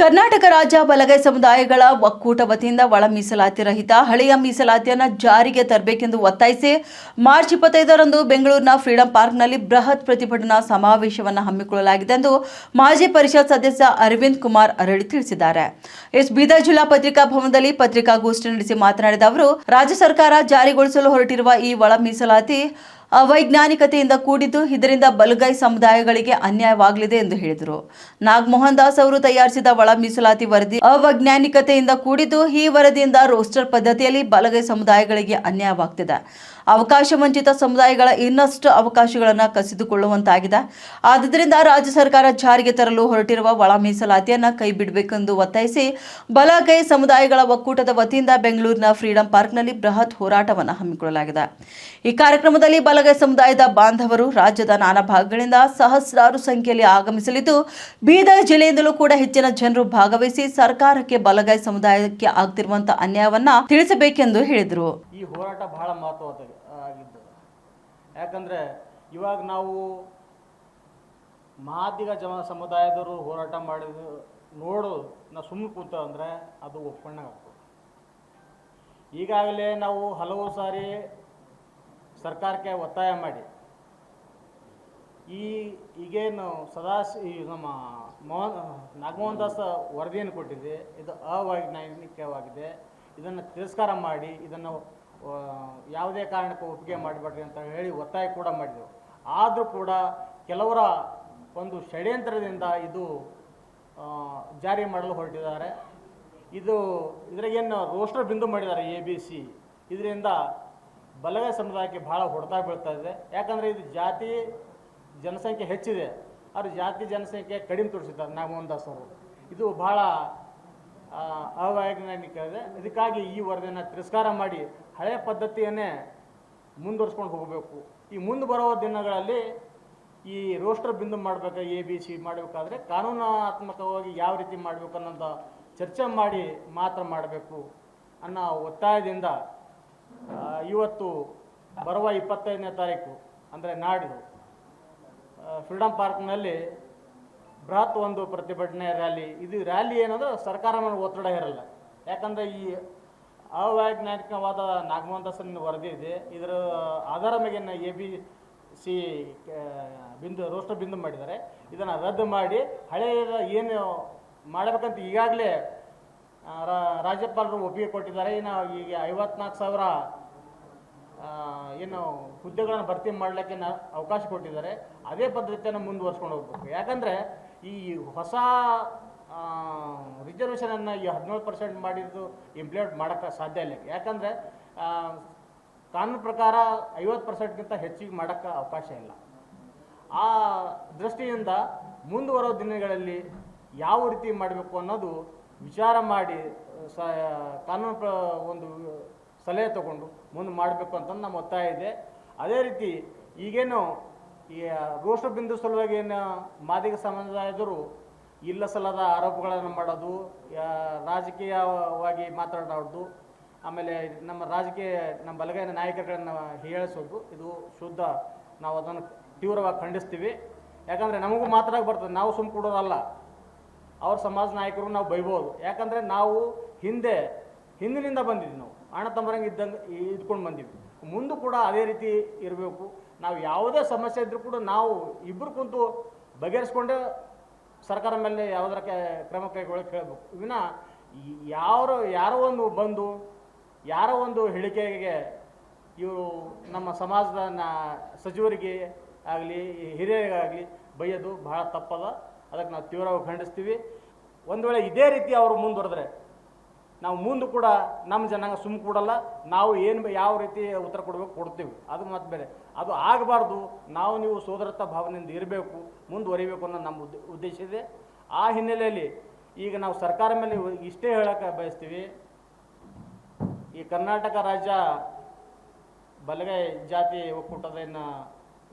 ಕರ್ನಾಟಕ ರಾಜ್ಯ ಬಲಗೈ ಸಮುದಾಯಗಳ ಒಕ್ಕೂಟ ವತಿಯಿಂದ ಒಳ ಮೀಸಲಾತಿ ರಹಿತ ಹಳೆಯ ಮೀಸಲಾತಿಯನ್ನು ಜಾರಿಗೆ ತರಬೇಕೆಂದು ಒತ್ತಾಯಿಸಿ ಮಾರ್ಚ್ 25ರಂದು ಬೆಂಗಳೂರಿನ ಫ್ರೀಡಂ ಪಾರ್ಕ್ನಲ್ಲಿ ಬೃಹತ್ ಪ್ರತಿಭಟನಾ ಸಮಾವೇಶವನ್ನು ಹಮ್ಮಿಕೊಳ್ಳಲಾಗಿದೆ ಎಂದು ಮಾಜಿ ಪರಿಷತ್ ಸದಸ್ಯ ಅರವಿಂದ್ ಕುಮಾರ್ ಅರಳಿ ತಿಳಿಸಿದ್ದಾರೆ. ಬೀದರ್ ಜಿಲ್ಲಾ ಪತ್ರಿಕಾ ಭವನದಲ್ಲಿ ಪತ್ರಿಕಾಗೋಷ್ಠಿ ನಡೆಸಿ ಮಾತನಾಡಿದ ಅವರು, ರಾಜ್ಯ ಸರ್ಕಾರ ಜಾರಿಗೊಳಿಸಲು ಹೊರಟಿರುವ ಈ ಒಳ ಮೀಸಲಾತಿ ಅವೈಜ್ಞಾನಿಕತೆಯಿಂದ ಕೂಡಿದ್ದು ಇದರಿಂದ ಬಲಗೈ ಸಮುದಾಯಗಳಿಗೆ ಅನ್ಯಾಯವಾಗಲಿದೆ ಎಂದು ಹೇಳಿದರು. ನಾಗಮೋಹನ್ ದಾಸ್ ಅವರು ತಯಾರಿಸಿದ ಒಳ ಮೀಸಲಾತಿ ವರದಿ ಅವೈಜ್ಞಾನಿಕತೆಯಿಂದ ಕೂಡಿದ್ದು ಈ ವರದಿಯಿಂದ ರೋಸ್ಟರ್ ಪದ್ಧತಿಯಲ್ಲಿ ಬಲಗೈ ಸಮುದಾಯಗಳಿಗೆ ಅನ್ಯಾಯವಾಗುತ್ತಿದೆ. ಅವಕಾಶ ವಂಚಿತ ಸಮುದಾಯಗಳ ಇನ್ನಷ್ಟು ಅವಕಾಶಗಳನ್ನು ಕಸಿದುಕೊಳ್ಳುವಂತಾಗಿದೆ. ಆದ್ದರಿಂದ ರಾಜ್ಯ ಸರ್ಕಾರ ಜಾರಿಗೆ ತರಲು ಹೊರಟಿರುವ ಒಳ ಮೀಸಲಾತಿಯನ್ನು ಕೈಬಿಡಬೇಕೆಂದು ಒತ್ತಾಯಿಸಿ ಬಲಗೈ ಸಮುದಾಯಗಳ ಒಕ್ಕೂಟದ ವತಿಯಿಂದ ಬೆಂಗಳೂರಿನ ಫ್ರೀಡಂ ಪಾರ್ಕ್ನಲ್ಲಿ ಬೃಹತ್ ಹೋರಾಟವನ್ನು ಹಮ್ಮಿಕೊಳ್ಳಲಾಗಿದೆ. ಈ ಕಾರ್ಯಕ್ರಮದಲ್ಲಿ ಬಲಗೈ ಸಮುದಾಯದ ಬಾಂಧವರು ರಾಜ್ಯದ ನಾನಾ ಭಾಗಗಳಿಂದ ಸಹಸ್ರಾರು ಸಂಖ್ಯೆಯಲ್ಲಿ ಆಗಮಿಸಲಿದ್ದು, ಬೀದರ್ ಜಿಲ್ಲೆಯಿಂದಲೂ ಕೂಡ ಹೆಚ್ಚಿನ ಜನರು ಭಾಗವಹಿಸಿ ಸರ್ಕಾರಕ್ಕೆ ಬಲಗೈ ಸಮುದಾಯಕ್ಕೆ ಆಗ್ತಿರುವಂತಹ ಅನ್ಯಾಯವನ್ನ ತಿಳಿಸಬೇಕೆಂದು ಹೇಳಿದರು. ಈ ಹೋರಾಟ ಬಹಳ ಮಹತ್ವವಾಗಿದ್ದು, ಯಾಕಂದ್ರೆ ಇವಾಗ ನಾವು ಮಾದಿಗ ಸಮುದಾಯದವರು ಹೋರಾಟ ಮಾಡಿದ ನೋಡು ನಾವು ಸುಮ್ಮನೆ ಕೂತ ಅಂದ್ರೆ ಅದು ಒಪ್ಪಣ್ಣಾಗ್ತದೆ. ಈಗಾಗಲೇ ನಾವು ಹಲವು ಸಾರಿ ಸರ್ಕಾರಕ್ಕೆ ಒತ್ತಾಯ ಮಾಡಿ ಈಗೇನು ನಮ್ಮ ನಾಗಮೋಹನ್ ದಾಸ್ ವರದಿಯನ್ನು ಕೊಟ್ಟಿದೆ, ಇದು ಅವೈಜ್ಞಾನಿಕವಾಗಿದೆ, ಇದನ್ನು ತಿರಸ್ಕಾರ ಮಾಡಿ ಇದನ್ನು ಯಾವುದೇ ಕಾರಣಕ್ಕೂ ಒಪ್ಪಿಗೆ ಮಾಡಿಬಿಡ್ರಿ ಅಂತ ಹೇಳಿ ಒತ್ತಾಯ ಕೂಡ ಮಾಡಿದೆವು. ಆದರೂ ಕೂಡ ಕೆಲವರ ಒಂದು ಷಡ್ಯಂತ್ರದಿಂದ ಇದು ಜಾರಿ ಮಾಡಲು ಹೊರಟಿದ್ದಾರೆ. ಇದ್ರಾಗೇನು ರೋಸ್ಟರ್ ಬಿಂದು ಮಾಡಿದ್ದಾರೆ ABC. ಇದರಿಂದ ಬಲಗೈ ಸಮುದಾಯಕ್ಕೆ ಭಾಳ ಹೊಡೆತ ಬೀಳ್ತಾ ಇದೆ. ಯಾಕಂದರೆ ಇದು ಜಾತಿ ಜನಸಂಖ್ಯೆ ಹೆಚ್ಚಿದೆ, ಅವರು ಜಾತಿ ಜನಸಂಖ್ಯೆ ಕಡಿಮೆ ತೋರಿಸಿದ್ದಾರೆ ನಾಗಮೋಹನ್ ದಾಸ್ ಅವರು. ಇದು ಭಾಳ ಅವೈಜ್ಞಾನಿಕ ಇದೆ. ಇದಕ್ಕಾಗಿ ಈ ವರದಿಯನ್ನು ತಿರಸ್ಕಾರ ಮಾಡಿ ಹಳೆಯ ಪದ್ಧತಿಯನ್ನೇ ಮುಂದುವರ್ಸ್ಕೊಂಡು ಹೋಗಬೇಕು. ಈ ಮುಂದೆ ಬರುವ ದಿನಗಳಲ್ಲಿ ಈ ರೋಸ್ಟರ್ ಬಿಂದು ಮಾಡಬೇಕು, ABC ಮಾಡಬೇಕಾದ್ರೆ ಕಾನೂನಾತ್ಮಕವಾಗಿ ಯಾವ ರೀತಿ ಮಾಡಬೇಕು ಅನ್ನೋಂಥ ಚರ್ಚೆ ಮಾಡಿ ಮಾತ್ರ ಮಾಡಬೇಕು ಅನ್ನೋ ಒತ್ತಾಯದಿಂದ ಇವತ್ತು ಬರುವ 25ನೇ ತಾರೀಕು ಅಂದರೆ ನಾಡಿದ್ದು ಫ್ರೀಡಂ ಪಾರ್ಕ್ನಲ್ಲಿ ಬೃಹತ್ ಒಂದು ಪ್ರತಿಭಟನೆ ರ್ಯಾಲಿ. ಇದು ರ್ಯಾಲಿ ಏನದು ಸರ್ಕಾರ ಮೇಲೆ ಒತ್ತಡ ಇರಲ್ಲ. ಯಾಕಂದರೆ ಈ ಅವೈಜ್ಞಾನಿಕವಾದ ನಾಗಮೋಹನ್ ದಾಸನ ವರದಿ ಇದೆ, ಇದರ ಆಧಾರ ಮೇಲೆ ABC ರೋಸ್ಟರ್ ಬಿಂದು ಮಾಡಿದ್ದಾರೆ. ಇದನ್ನು ರದ್ದು ಮಾಡಿ ಹಳೆಯ ಏನು ಮಾಡಬೇಕಂತ ಈಗಾಗಲೇ ರಾಜ್ಯಪಾಲರು ಒಪ್ಪಿಗೆ ಕೊಟ್ಟಿದ್ದಾರೆ. ಇನ್ನು ಈಗ 54,000 ಏನು ಹುದ್ದೆಗಳನ್ನು ಭರ್ತಿ ಮಾಡಲಿಕ್ಕೆ ಅವಕಾಶ ಕೊಟ್ಟಿದ್ದಾರೆ. ಅದೇ ಪದ್ಧತಿಯನ್ನು ಮುಂದುವರ್ಸ್ಕೊಂಡು ಹೋಗ್ಬೇಕು. ಯಾಕಂದರೆ ಈ ಹೊಸ ರಿಸರ್ವೇಷನನ್ನು ಈ 17% ಮಾಡಿದ್ದು ಇಂಪ್ಲಿಮೆಂಟ್ ಮಾಡೋಕ್ಕೆ ಸಾಧ್ಯ ಇಲ್ಲ. ಯಾಕಂದರೆ ಕಾನೂನು ಪ್ರಕಾರ 50%ಗಿಂತ ಹೆಚ್ಚಿಗೆ ಮಾಡೋಕ್ಕೆ ಅವಕಾಶ ಇಲ್ಲ. ಆ ದೃಷ್ಟಿಯಿಂದ ಮುಂದುವರೋ ದಿನಗಳಲ್ಲಿ ಯಾವ ರೀತಿ ಮಾಡಬೇಕು ಅನ್ನೋದು ವಿಚಾರ ಮಾಡಿ ಕಾನೂನು ಒಂದು ಸಲಹೆ ತಗೊಂಡು ಮುಂದೆ ಮಾಡಬೇಕು ಅಂತ ನಮ್ಮ ಒತ್ತಾಯ ಇದೆ. ಅದೇ ರೀತಿ ಈಗೇನು ಈ ರೋಸ್ಟರ್ ಬಿಂದು ಸಲುವಾಗಿ ಏನು ಮಾದಿಗ ಸಮುದಾಯದವರು ಇಲ್ಲ ಸಲ್ಲದ ಆರೋಪಗಳನ್ನು ಮಾಡೋದು, ರಾಜಕೀಯವಾಗಿ ಮಾತನಾಡೋದು, ಆಮೇಲೆ ನಮ್ಮ ಬಲಗೈನ ನಾಯಕರುಗಳನ್ನು ಹೇಳಿಸೋದು, ಇದು ಶುದ್ಧ. ನಾವು ಅದನ್ನು ತೀವ್ರವಾಗಿ ಖಂಡಿಸ್ತೀವಿ. ಯಾಕಂದರೆ ನಮಗೂ ಮಾತಾಡೋಕೆ ಬರ್ತದೆ, ನಾವು ಸುಮ್ಮ ಕೊಡೋದಲ್ಲ. ಅವ್ರ ಸಮಾಜ ನಾಯಕರು ನಾವು ಬೈಬೋದು. ಯಾಕಂದರೆ ನಾವು ಹಿಂದಿನಿಂದ ಬಂದಿದ್ವಿ, ನಾವು ಅಣ್ಣ ತಮ್ಮರಂಗೆ ಇದ್ಕೊಂಡು ಬಂದೀವಿ. ಮುಂದೂ ಕೂಡ ಅದೇ ರೀತಿ ಇರಬೇಕು. ನಾವು ಯಾವುದೇ ಸಮಸ್ಯೆ ಇದ್ದರೂ ಕೂಡ ನಾವು ಇಬ್ಬರು ಕುಂತು ಬಗೆಹರಿಸ್ಕೊಂಡೇ ಸರ್ಕಾರ ಮೇಲೆ ಯಾವುದರ ಕ್ರಮ ಕೈಗೊಳ್ಳಕ್ಕೆ ಹೇಳಬೇಕು. ವಿನ ಯಾರೋ ಒಂದು ಬಂದು ಯಾರೋ ಒಂದು ಹೇಳಿಕೆಗೆ ಇವರು ನಮ್ಮ ಸಮಾಜದ ಸಚಿವರಿಗೆ ಆಗಲಿ ಹಿರಿಯರಿಗಾಗಲಿ ಬೈಯೋದು ಬಹಳ ತಪ್ಪದ. ಅದಕ್ಕೆ ನಾವು ತೀವ್ರವಾಗಿ ಖಂಡಿಸ್ತೀವಿ. ಒಂದು ವೇಳೆ ಇದೇ ರೀತಿ ಅವರು ಮುಂದುವರೆದ್ರೆ ನಾವು ಮುಂದೆ ಕೂಡ ನಮ್ಮ ಜನಾಂಗ ಸುಮ್ಮ ಕೊಡಲ್ಲ. ನಾವು ಯಾವ ರೀತಿ ಉತ್ತರ ಕೊಡಬೇಕು ಕೊಡ್ತೀವಿ, ಅದು ಮತ್ತೆ ಬೇರೆ. ಅದು ಆಗಬಾರ್ದು. ನೀವು ಸೋದರತ್ವ ಭಾವನೆಯಿಂದ ಇರಬೇಕು, ಮುಂದುವರಿಬೇಕು ಅನ್ನೋ ನಮ್ಮ ಉದ್ದೇಶ ಇದೆ. ಆ ಹಿನ್ನೆಲೆಯಲ್ಲಿ ಈಗ ನಾವು ಸರ್ಕಾರ ಮೇಲೆ ಇಷ್ಟೇ ಹೇಳಕ್ಕೆ ಬಯಸ್ತೀವಿ. ಈ ಕರ್ನಾಟಕ ರಾಜ್ಯ ಬಲಗೈ ಜಾತಿ ಒಕ್ಕೂಟದ